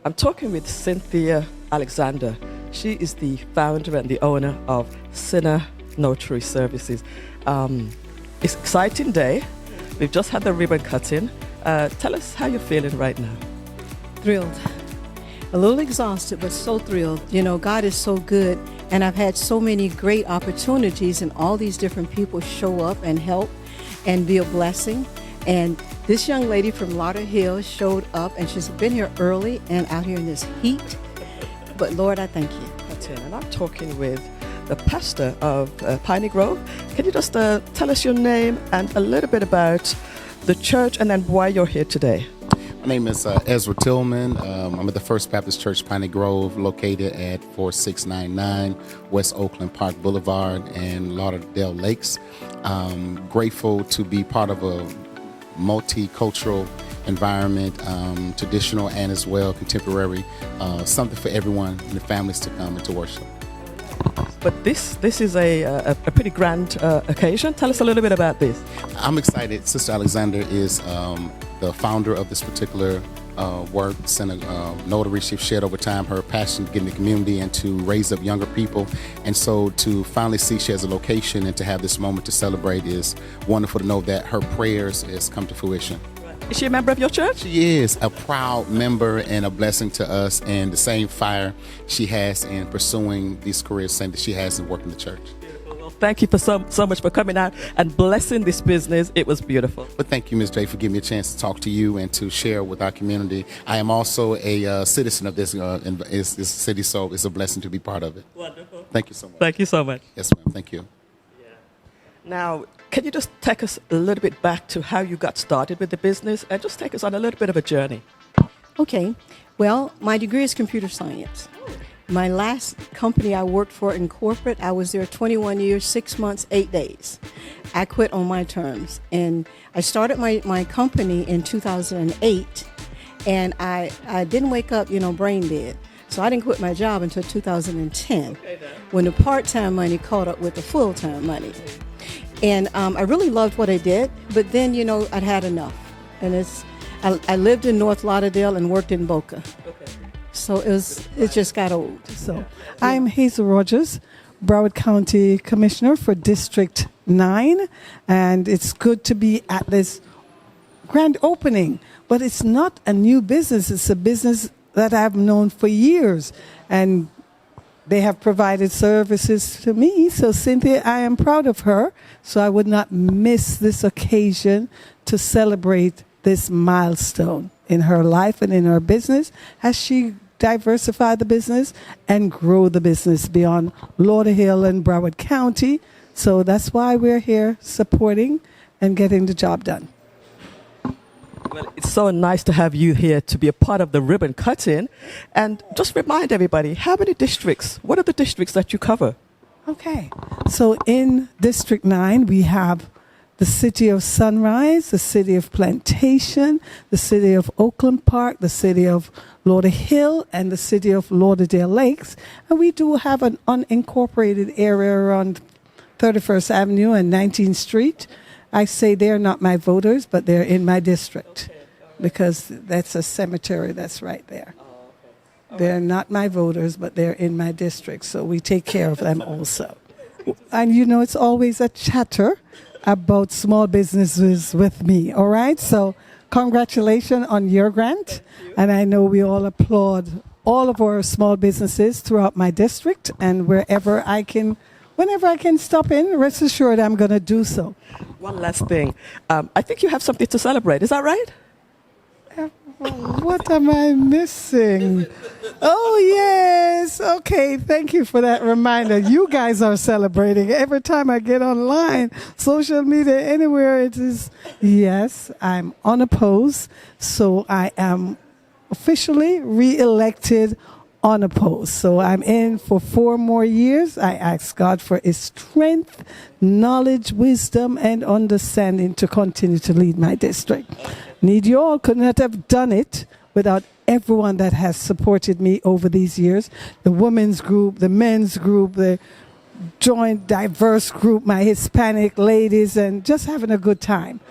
I'm talking with Cynthia Alexander. She is the founder and the owner of Cynanotary Services. It's an exciting day. We've just had the ribbon cutting. Tell us how you're feeling right now. Thrilled. A little exhausted, but so thrilled. You know, God is so good, and I've had so many great opportunities, and all these different people show up and help and be a blessing. And this young lady from Lauderhill showed up, and she's been here early and out here in this heat. But Lord, I thank you. And I'm talking with the pastor of Piney Grove. Can you just tell us your name and a little bit about the church and then why you're here today? My name is Ezra Tillman. I'm at the First Baptist Church, Piney Grove, located at 4699 West Oakland Park Boulevard in Lauderdale Lakes. Grateful to be part of a multicultural environment, traditional and as well contemporary, something for everyone and the families to come and to worship. But this is a pretty grand occasion. Tell us a little bit about this. I'm excited. Sister Alexander is the founder of this particular work, Notary. She's shared over time her passion to get in the community and to raise up younger people. And so to finally see she has a location and to have this moment to celebrate is wonderful to know that her prayers has come to fruition. Is she a member of your church? She is a proud member and a blessing to us, and the same fire she has in pursuing these careers, same that she has in working the church. Well, thank you for so much for coming out and blessing this business. It was beautiful. But thank you, Ms. J, for giving me a chance to talk to you and to share with our community. I am also a citizen of this city, so it's a blessing to be part of it. Wonderful. Thank you so much. Thank you so much. Yes, ma'am. Thank you. Now, can you just take us a little bit back to how you got started with the business and just take us on a little bit of a journey? Okay. Well, my degree is computer science. My last company I worked for in corporate, I was there 21 years, 6 months, 8 days. I quit on my terms. And I started my company in 2008, and I didn't wake up, brain dead. So I didn't quit my job until 2010, when the part-time money caught up with the full-time money. And I really loved what I did, but then, I'd had enough. And I lived in North Lauderdale and worked in Boca. So it just got old. So I'm Hazel Rogers, Broward County Commissioner for District 9, and it's good to be at this grand opening. But it's not a new business. It's a business that I've known for years, and they have provided services to me. So Cynthia, I am proud of her. So I would not miss this occasion to celebrate this milestone in her life and in her business as she diversify the business and grow the business beyond Lauderhill and Broward County. So that's why we're here supporting and getting the job done. Well, it's so nice to have you here to be a part of the ribbon cutting. And just remind everybody, how many districts? What are the districts that you cover? Okay. So in District 9, we have the city of Sunrise, the city of Plantation, the city of Oakland Park, the city of Lauderhill, and the city of Lauderdale Lakes. And we do have an unincorporated area around 31st Avenue and 19th Street. I say they're not my voters, but they're in my district because that's a cemetery that's right there. They're not my voters, but they're in my district, so we take care of them also. And it's always a chatter about small businesses with me, all right? So congratulations on your grant, and I know we all applaud all of our small businesses throughout my district, and whenever I can stop in, rest assured I'm going to do so. One last thing. I think you have something to celebrate. Is that right? What am I missing? Oh, yes. Okay, thank you for that reminder. You guys are celebrating. Every time I get online, social media, anywhere it is. Yes, I'm unopposed. So I am officially re-elected unopposed. So I'm in for 4 more years. I ask God for his strength, knowledge, wisdom, and understanding to continue to lead my district. Need you all. Could not have done it without everyone that has supported me over these years. The women's group, the men's group, the joint diverse group, my Hispanic ladies, and just having a good time.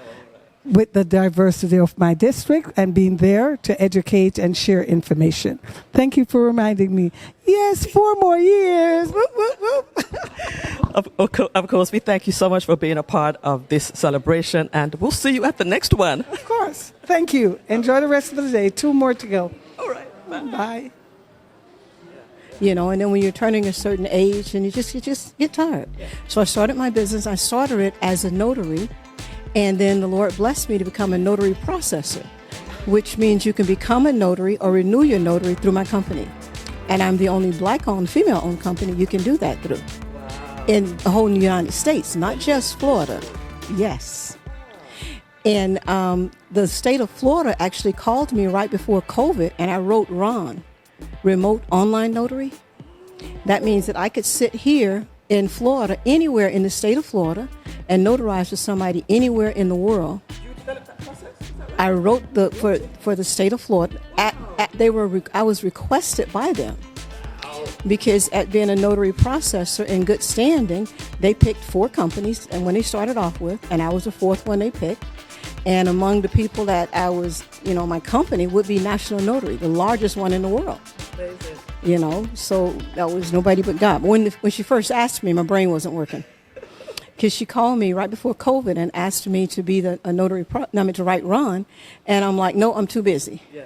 with the diversity of my district and being there to educate and share information. Thank you for reminding me. Yes, 4 more years. Whoop, whoop, whoop. Of course, we thank you so much for being a part of this celebration, and we'll see you at the next one. Of course. Thank you. Enjoy the rest of the day. 2 more to go. All right. Bye. Bye. You know, and then when you're turning a certain age, and you just get tired. So I started my business. I started it as a notary, and then the Lord blessed me to become a notary processor, which means you can become a notary or renew your notary through my company. And I'm the only black-owned, female-owned company you can do that through. Wow. In the whole United States, not just Florida. Yes. And the state of Florida actually called me right before COVID, and I wrote RON, Remote Online Notary. That means that I could sit here in Florida, anywhere in the state of Florida, and notarize for somebody anywhere in the world. You developed that process? Is that right? I wrote for the state of Florida. I was requested by them because at being a notary processor in good standing, they picked 4 companies, and when they started off with, and I was the 4th one they picked. And among the people that I was, my company would be National Notary, the largest one in the world. Amazing. So that was nobody but God. When she first asked me, my brain wasn't working. Because she called me right before COVID and asked me to be a notary, to write RON. And I'm like, no, I'm too busy. Yeah.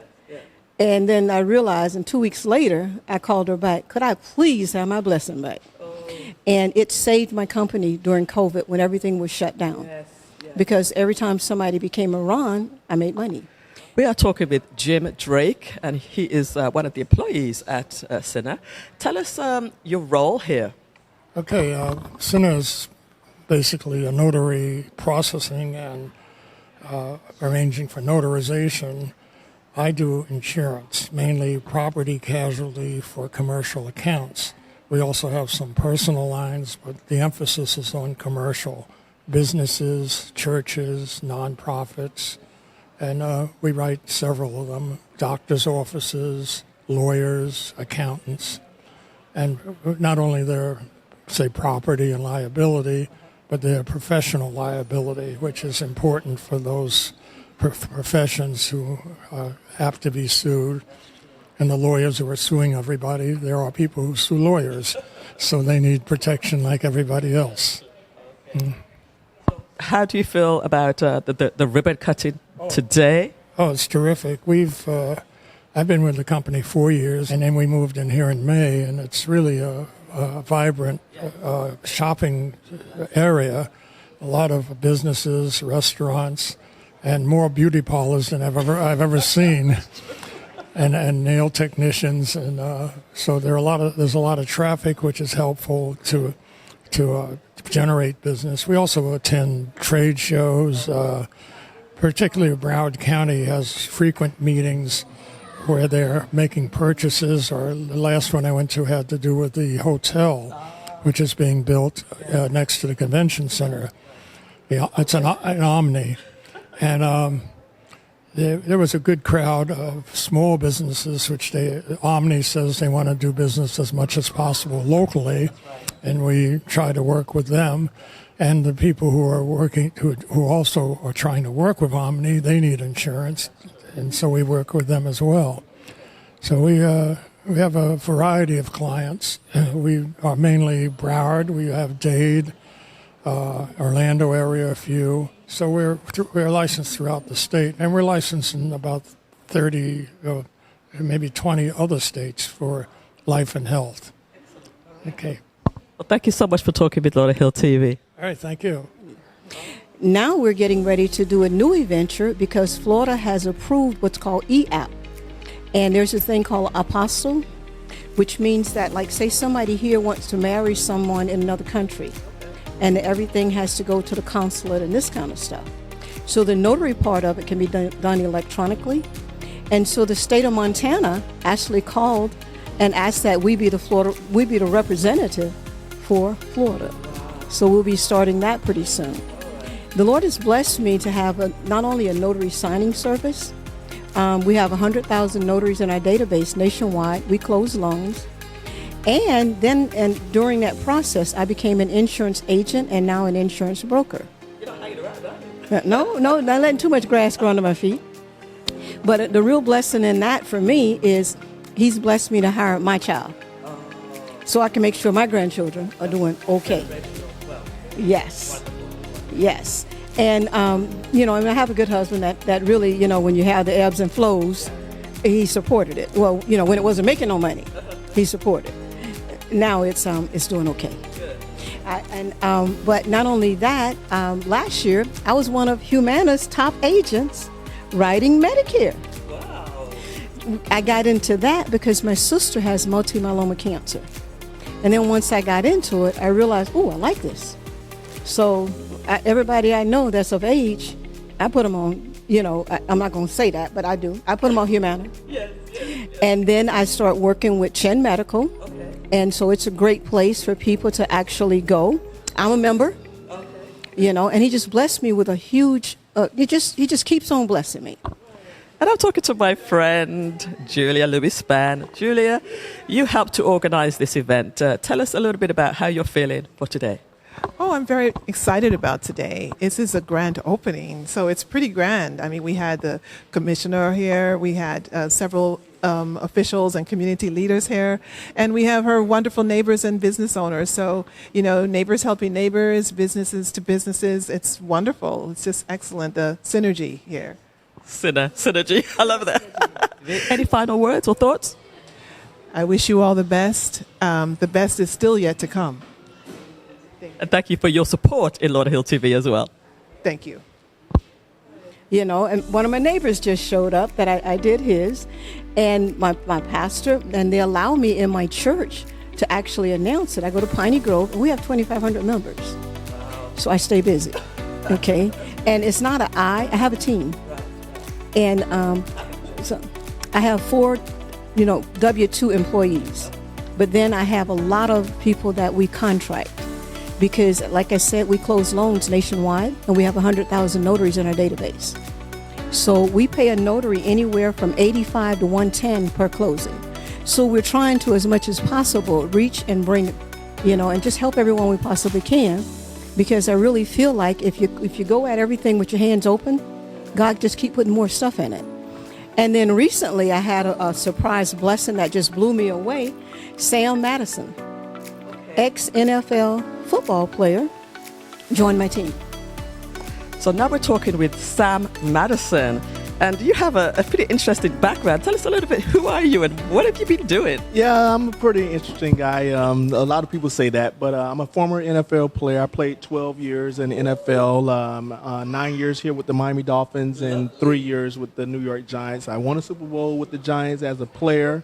And then I realized, and 2 weeks later, I called her back, could I please have my blessing back? Oh. And it saved my company during COVID when everything was shut down. Yes. Because every time somebody became a RON, I made money. We are talking with Jim Drake, and he is one of the employees at Cina. Tell us your role here. Okay, Cina is basically a notary processing and arranging for notarization. I do insurance, mainly property casualty for commercial accounts. We also have some personal lines, but the emphasis is on commercial. Businesses, churches, nonprofits, and we write several of them, doctors' offices, lawyers, accountants, and not only their, say, property and liability, but their professional liability, which is important for those professions who are apt to be sued. And the lawyers who are suing everybody, there are people who sue lawyers, so they need protection like everybody else. How do you feel about the ribbon cutting today? Oh, it's terrific. I've been with the company 4 years, and then we moved in here in May, and it's really a vibrant shopping area. A lot of businesses, restaurants, and more beauty parlors than I've ever seen, and nail technicians, and so there's a lot of traffic, which is helpful to generate business. We also attend trade shows, particularly Broward County has frequent meetings where they're making purchases, or the last one I went to had to do with the hotel, which is being built next to the convention center. It's an Omni. And there was a good crowd of small businesses, which Omni says they want to do business as much as possible locally, and we try to work with them. And the people who are working, who also are trying to work with Omni, they need insurance, and so we work with them as well. So we have a variety of clients. We are mainly Broward. We have Dade, Orlando area, a few. So we're licensed throughout the state, and we're licensed in about 30, maybe 20 other states for life and health. Okay. Well, thank you so much for talking with Lauderhill TV. All right, thank you. Now we're getting ready to do a new venture because Florida has approved what's called e-app. And there's a thing called apostle, which means that, like, say somebody here wants to marry someone in another country, and everything has to go to the consulate and this kind of stuff. So the notary part of it can be done electronically. And so the state of Montana actually called and asked that we be the representative for Florida. So we'll be starting that pretty soon. The Lord has blessed me to have not only a notary signing service. We have 100,000 notaries in our database nationwide. We close loans. And during that process, I became an insurance agent and now an insurance broker. You don't hang it around, huh? No, not letting too much grass grow under my feet. But the real blessing in that for me is he's blessed me to hire my child. So I can make sure my grandchildren are doing okay. Yes. Yes. And, you know, I have a good husband that really, you know, when you have the ebbs and flows, he supported it. Well, you know, when it wasn't making no money, he supported. Now it's doing okay. But not only that, last year I was one of Humana's top agents writing Medicare. Wow. I got into that because my sister has multiple myeloma cancer. And then once I got into it, I realized, oh, I like this. So everybody I know that's of age, I put them on, you know, I'm not going to say that, but I do. I put them on Humana. Yes. And then I start working with Chen Medical. Okay. And so it's a great place for people to actually go. I'm a member, okay. You know, and he just blessed me with a huge, he just keeps on blessing me. And I'm talking to my friend, Julia Lewis-Spann. Julia, you helped to organize this event. Tell us a little bit about how you're feeling for today. Oh, I'm very excited about today. This is a grand opening, so it's pretty grand. I mean, we had the commissioner here, we had several officials and community leaders here, and we have her wonderful neighbors and business owners. So, you know, neighbors helping neighbors, businesses to businesses. It's wonderful. It's just excellent, the synergy here. Synergy. I love that. Any final words or thoughts? I wish you all the best. The best is still yet to come. And thank you for your support in Lauderhill TV as well. Thank you. You know, and one of my neighbors just showed up that I did his, and my pastor, and they allow me in my church to actually announce it. I go to Piney Grove, and we have 2,500 members. So I stay busy, okay? And it's not I have a team. And so I have 4, you know, W-2 employees. But then I have a lot of people that we contract. Because, like I said, we close loans nationwide, and we have 100,000 notaries in our database. So we pay a notary anywhere from $85 to $110 per closing. So we're trying to, as much as possible, reach and bring, you know, and just help everyone we possibly can. Because I really feel like if you go at everything with your hands open, God just keep putting more stuff in it. And then recently I had a surprise blessing that just blew me away. Samuel Madison, Ex NFL football player, joined my team. So now we're talking with Sam Madison, and you have a pretty interesting background. Tell us a little bit, who are you and what have you been doing? Yeah, I'm a pretty interesting guy. A lot of people say that, but I'm a former NFL player. I played 12 years in the NFL, 9 years here with the Miami Dolphins and 3 years with the New York Giants. I won a Super Bowl with the Giants as a player.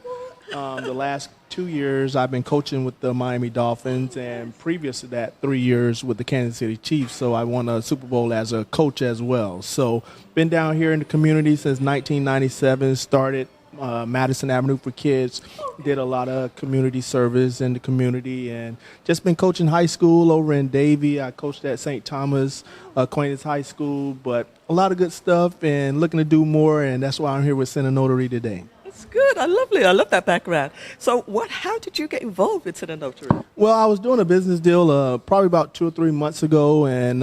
The last 2 years I've been coaching with the Miami Dolphins, and previous to that 3 years with the Kansas City Chiefs. So I won a Super Bowl as a coach as well. So been down here in the community since 1997, started Madison Avenue for Kids, did a lot of community service in the community, and just been coaching high school over in Davie. I coached at St. Thomas Aquinas High School, but a lot of good stuff and looking to do more, and that's why I'm here with Cynanotary today. That's good. I love that background. So how did you get involved with Cynanotary? Well, I was doing a business deal probably about 2 or 3 months ago, and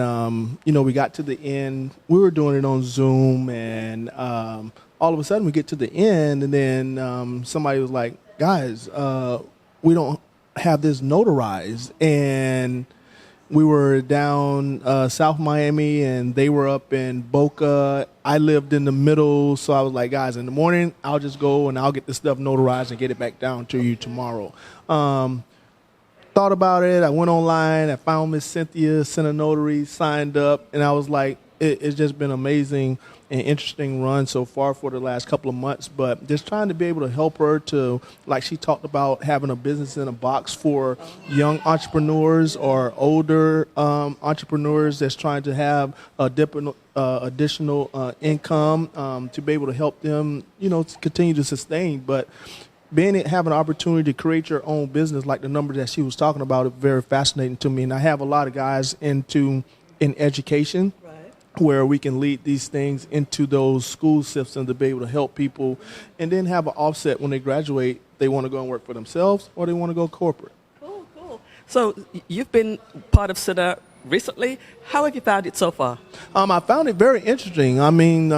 you know, we got to the end. We were doing it on Zoom, and all of a sudden we get to the end, and then somebody was like, guys, we don't have this notarized. And we were down South Miami, and they were up in Boca. I lived in the middle, so I was like, guys, in the morning, I'll just go and I'll get this stuff notarized and get it back down to you tomorrow. Thought about it. I went online. I found Miss Cynthia, Cynanotary, signed up, and I was like, it's just been amazing and interesting run so far for the last couple of months, but just trying to be able to help her to, like she talked about, having a business in a box for young entrepreneurs or older entrepreneurs that's trying to have a additional income to be able to help them, you know, to continue to sustain. But having an opportunity to create your own business, like the number that she was talking about, is very fascinating to me. And I have a lot of guys in education, where we can lead these things into those school systems to be able to help people, and then have an offset when they graduate. They want to go and work for themselves, or they want to go corporate. Cool. So you've been part of Cynanotary recently. How have you found it so far? I found it very interesting. I mean,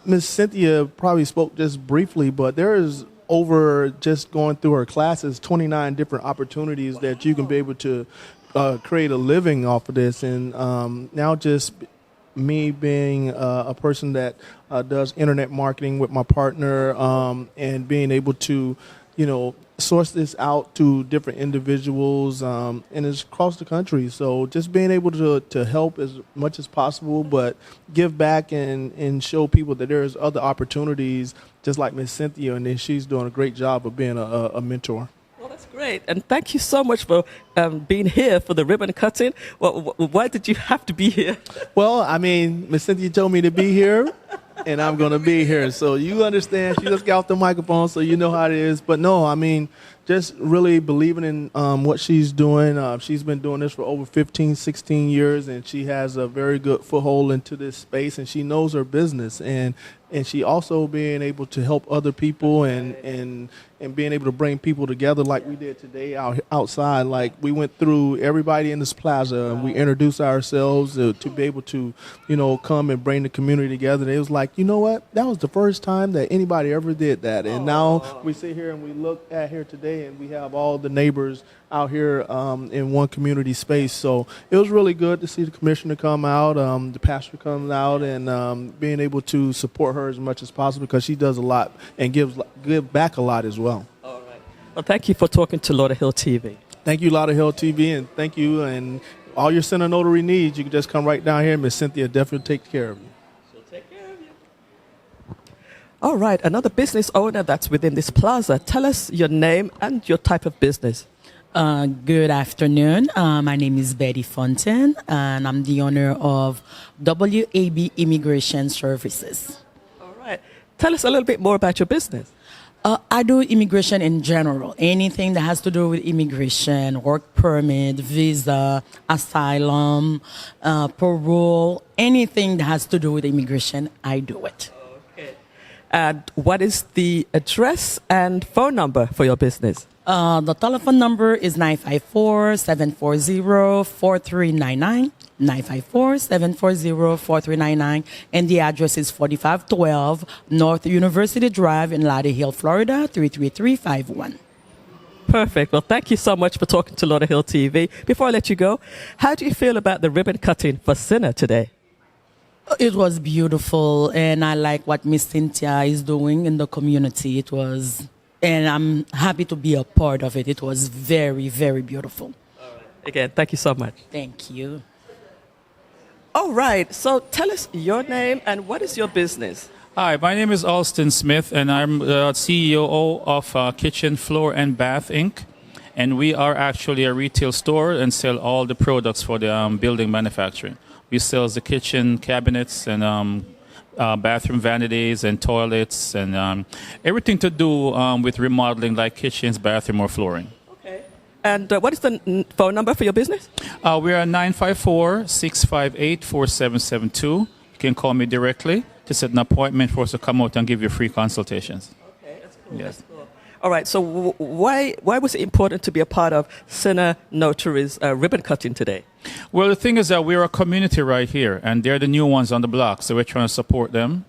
Miss Cynthia probably spoke just briefly, but there is over just going through her classes, 29 different opportunities that you can be able to create a living off of this. And now just me being a person that does internet marketing with my partner and being able to, source this out to different individuals and it's across the country. So just being able to help as much as possible, but give back and show people that there's other opportunities, just like Miss Cynthia, and then she's doing a great job of being a mentor. Well, that's great. And thank you so much for being here for the ribbon cutting. Well, why did you have to be here? Well, I mean, Miss Cynthia told me to be here, and I'm going to be here. So you understand. She just got off the microphone, so you know how it is. But no, I mean, just really believing in what she's doing. She's been doing this for over 15, 16 years, and she has a very good foothold into this space, and she knows her business. And she also being able to help other people and being able to bring people together like we did today outside. Like we went through everybody in this plaza and we introduced ourselves to be able to, come and bring the community together. And it was like, you know what? That was the first time that anybody ever did that. And now we sit here and we look at here today and we have all the neighbors out here in one community space. So it was really good to see the commissioner come out, the pastor come out, and being able to support her as much as possible because she does a lot and give back a lot as well. All right. Well, thank you for talking to Lauderhill TV. Thank you, Lauderhill TV, and thank you. And all your Cynanotary needs, you can just come right down here. Miss Cynthia definitely take care of you. She'll take care of you. All right. Another business owner that's within this plaza. Tell us your name and your type of business. Good afternoon. My name is Betty Fontaine, and I'm the owner of WAB Immigration Services. All right. Tell us a little bit more about your business. I do immigration in general. Anything that has to do with immigration, work permit, visa, asylum, parole, anything that has to do with immigration, I do it. Okay. And what is the address and phone number for your business? The telephone number is 954-740-4399, 954-740-4399, and the address is 4512 North University Drive in Lauderhill, Florida, 33351. Perfect. Well, thank you so much for talking to Lauderhill TV. Before I let you go, how do you feel about the ribbon cutting for Cynna today? It was beautiful, and I like what Miss Cynthia is doing in the community. And I'm happy to be a part of it. It was very, very beautiful. All right. Again, thank you so much. Thank you. All right. So tell us your name and what is your business? Hi, my name is Alston Smith, and I'm the CEO of Kitchen Floor and Bath Inc. And we are actually a retail store and sell all the products for the building manufacturing. We sell the kitchen cabinets and bathroom vanities and toilets and everything to do with remodeling like kitchens, bathroom, or flooring. Okay. And what is the phone number for your business? We are 954-658-4772. You can call me directly to set an appointment for us to come out and give you free consultations. Okay, that's cool. Yes. That's cool. All right. So why was it important to be a part of Cynotary's ribbon cutting today? Well, the thing is that we're a community right here, and they're the new ones on the block, so we're trying to support them,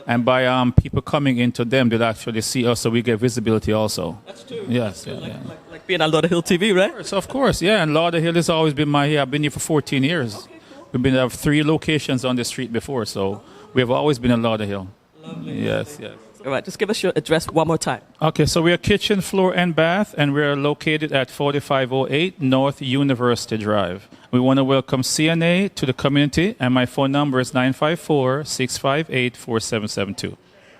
And by people coming into them, they'll actually see us, so we get visibility also. That's true. Yes, That's true. yeah. Like being on Lauderhill TV, right? Of course, yeah. And Lauderhill has always been I've been here for 14 years. Okay, cool. We've been have 3 locations on the street before, so we've always been in Lauderhill. Lovely. Yes, yes. All right, just give us your address one more time. Okay, so we are Kitchen, Floor, and Bath, and we're located at 4508 North University Drive. We want to welcome CNA to the community, and my phone number is 954-658-4772.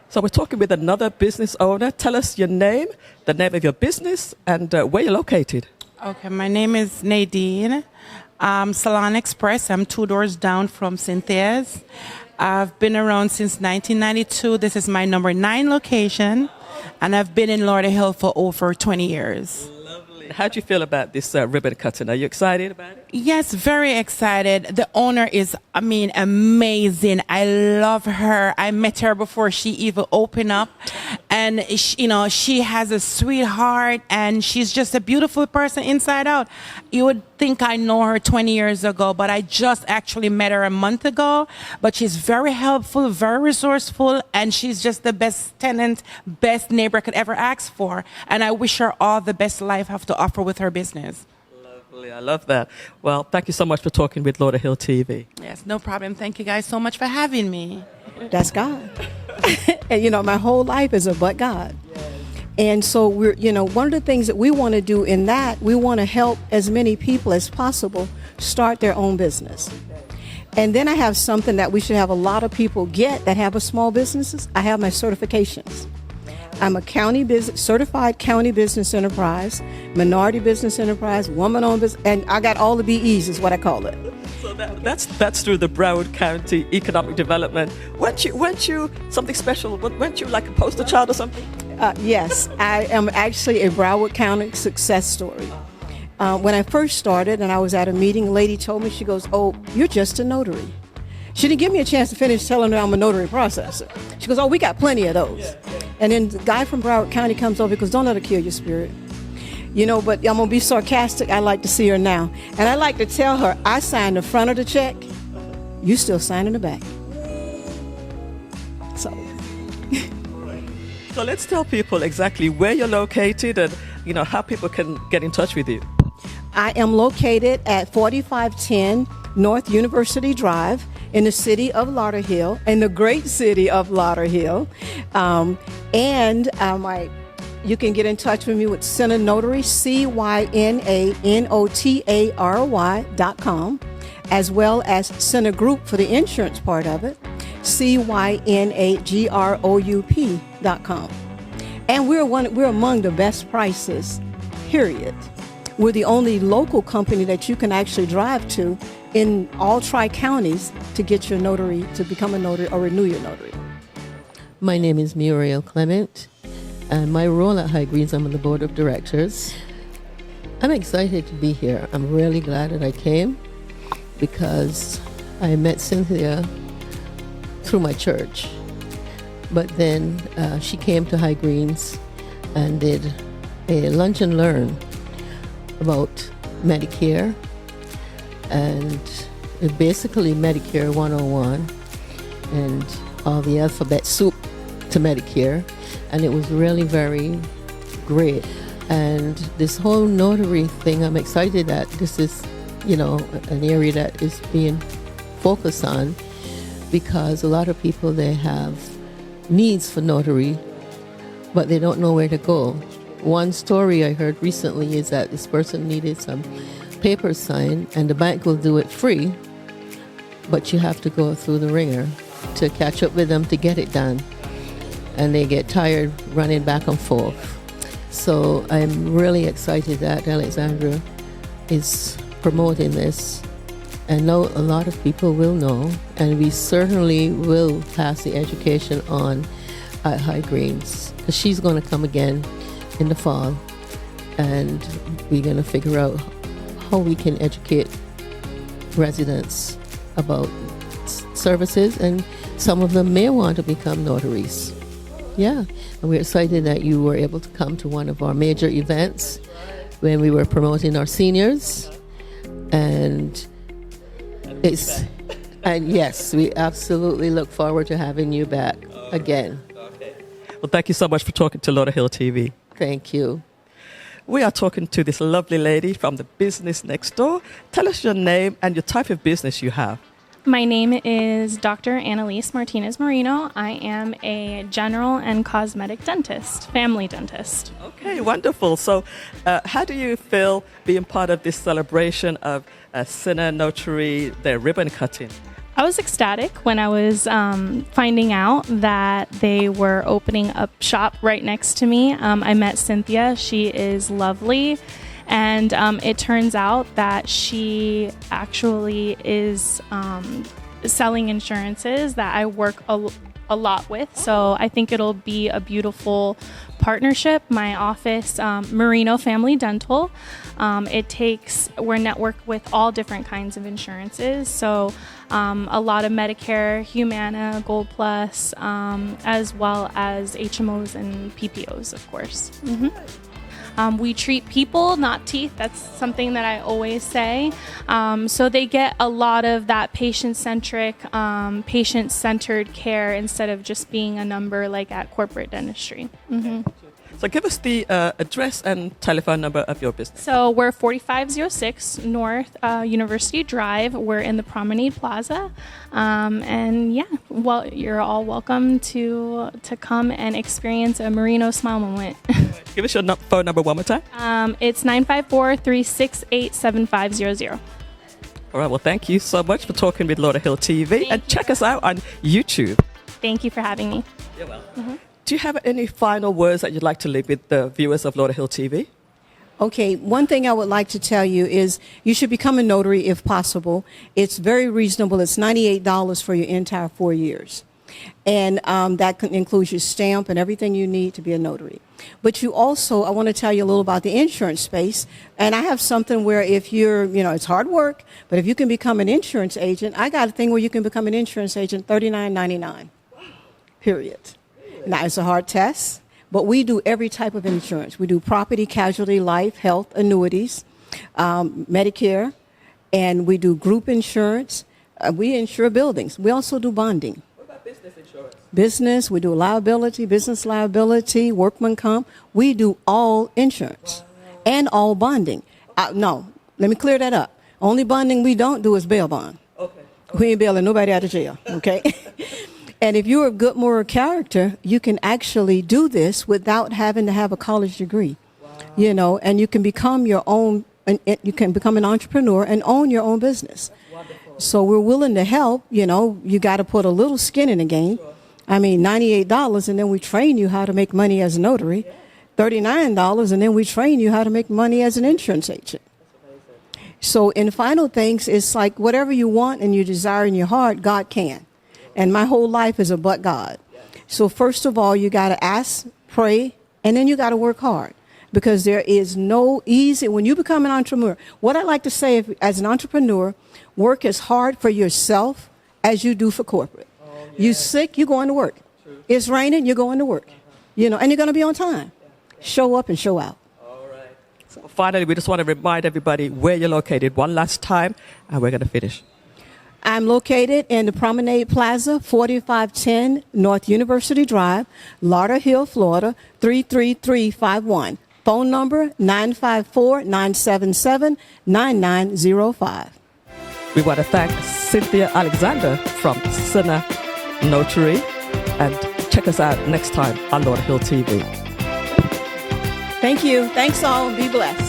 So we're talking with another business owner. Tell us your name, the name of your business, and where you're located. Okay, my name is Nadine. Salon Express. I'm 2 doors down from Cynthia's. I've been around since 1992. This is my number 9 location, and I've been in Lauderhill for over 20 years. Lovely. How do you feel about this ribbon cutting? Are you excited about it? Yes, very excited. The owner is, amazing. I love her. I met her before she even opened up, And she has a sweetheart, and she's just a beautiful person inside out. You would think I know her 20 years ago, but I just actually met her a month ago. But she's very helpful, very resourceful, and she's just the best tenant, best neighbor I could ever ask for. And I wish her all the best life have to offer with her business. Lovely. I love that. Well, thank you so much for talking with Lauderhill TV. Yes, no problem. Thank you guys so much for having me. That's God. And, my whole life is about God. And so we're, one of the things that we want to do in that, we want to help as many people as possible start their own business. And then I have something that we should have a lot of people get that have a small businesses. I have my certifications. I'm a certified county business enterprise, minority business enterprise, woman-owned business, and I got all the BEs is what I call it. So that's through the Broward County Economic Development. Weren't you something special? Weren't you like a poster child or something? Yes, I am actually a Broward County success story. When I first started and I was at a meeting, a lady told me, she goes, "Oh, you're just a notary." She didn't give me a chance to finish telling her I'm a notary processor. She goes, "Oh, we got plenty of those." And then the guy from Broward County comes over because don't let her kill your spirit. But I'm going to be sarcastic. I like to see her now. And I like to tell her, I signed the front of the check. You still signing the back. So let's tell people exactly where you're located and, how people can get in touch with you. I am located at 4510 North University Drive in the city of Lauderhill, in the great city of Lauderhill. You can get in touch with me with Cynanotary, CYNANOTARY.com, as well as Cyna Group for the insurance part of it, CYNAGROUP.com. And we're among the best prices, period. We're the only local company that you can actually drive to in all tri-counties to get your notary, to become a notary or renew your notary. My name is Muriel Clement, and my role at High Greens, I'm on the board of directors. I'm excited to be here. I'm really glad that I came because I met Cynthia through my church. But then she came to High Greens and did a lunch and learn about Medicare and basically Medicare 101 and all the alphabet soup to Medicare, and it was really very great. And this whole notary thing, I'm excited that this is, an area that is being focused on, because a lot of people, they have needs for notary, but they don't know where to go. One story I heard recently is that this person needed some papers signed, and the bank will do it free, but you have to go through the ringer to catch up with them to get it done. And they get tired running back and forth. So I'm really excited that Alexandra is promoting this. And now a lot of people will know, and we certainly will pass the education on at High Greens, because she's going to come again in the fall, and we're going to figure out how we can educate residents about services, and some of them may want to become notaries. Yeah, and we're excited that you were able to come to one of our major events when we were promoting our seniors, and yes, we absolutely look forward to having you back again. Okay. Well, thank you so much for talking to Lauderhill TV. Thank you. We are talking to this lovely lady from the business next door. Tell us your name and your type of business you have. My name is Dr. Analisse Martinez-Marino. I am a general and cosmetic dentist, family dentist. Okay, wonderful. So how do you feel being part of this celebration of Cynanotary, their ribbon cutting? I was ecstatic when I was finding out that they were opening up shop right next to me. I met Cynthia. She is lovely. And it turns out that she actually is selling insurances that I work a lot with. So I think it'll be a beautiful partnership. My office, Merino Family Dental, we're networked with all different kinds of insurances. So a lot of Medicare, Humana, Gold Plus, as well as HMOs and PPOs, of course. We treat people, not teeth. That's something that I always say. So they get a lot of that patient-centric, patient-centered care instead of just being a number like at corporate dentistry. So give us the address and telephone number of your business. So we're 4506 North University Drive. We're in the Promenade Plaza. And yeah, well, you're all welcome to come and experience a Merino smile moment. Give us your phone number one more time. It's 954-368-7500. All right, well, thank you so much for talking with Lauderhill TV. And check us out on YouTube. Thank you for having me. You're welcome. Do you have any final words that you'd like to leave with the viewers of Lauderhill TV? Okay, one thing I would like to tell you is you should become a notary if possible. It's very reasonable. It's $98 for your entire 4 years. And that includes your stamp and everything you need to be a notary. But you also, I want to tell you a little about the insurance space. And I have something where if you're, it's hard work, but if you can become an insurance agent, I got a thing where you can become an insurance agent, $39.99, period. Now, it's a hard test, but we do every type of insurance. We do property, casualty, life, health, annuities, Medicare, and we do group insurance. We insure buildings. We also do bonding. What about business insurance? Business, we do liability, business liability, workman comp. We do all insurance and all bonding. No, let me clear that up. Only bonding we don't do is bail bond. Okay. We ain't bailing nobody out of jail, okay? And if you're a good moral character, you can actually do this without having to have a college degree, and you can become your own, you can become an entrepreneur and own your own business. So we're willing to help, you got to put a little skin in the game. Sure. I mean, $98, and then we train you how to make money as a notary. $39, and then we train you how to make money as an insurance agent. So in final things, it's like whatever you want and you desire in your heart, God can. And my whole life is a but God. So first of all, you got to ask, pray, and then you got to work hard. Because there is no easy, when you become an entrepreneur, what I like to say as an entrepreneur, work as hard for yourself as you do for corporate. You sick, you're going to work. True. It's raining, you're going to work. And you're going to be on time. Show up and show out. All right. So finally, we just want to remind everybody where you're located one last time, and we're going to finish. I'm located in the Promenade Plaza, 4510 North University Drive, Lauderhill, Florida, 33351. Phone number 954-977-9905. We want to thank Cynthia Alexander from Cynanotary, and check us out next time on Lauderhill TV. Thank you. Thanks all. Be blessed.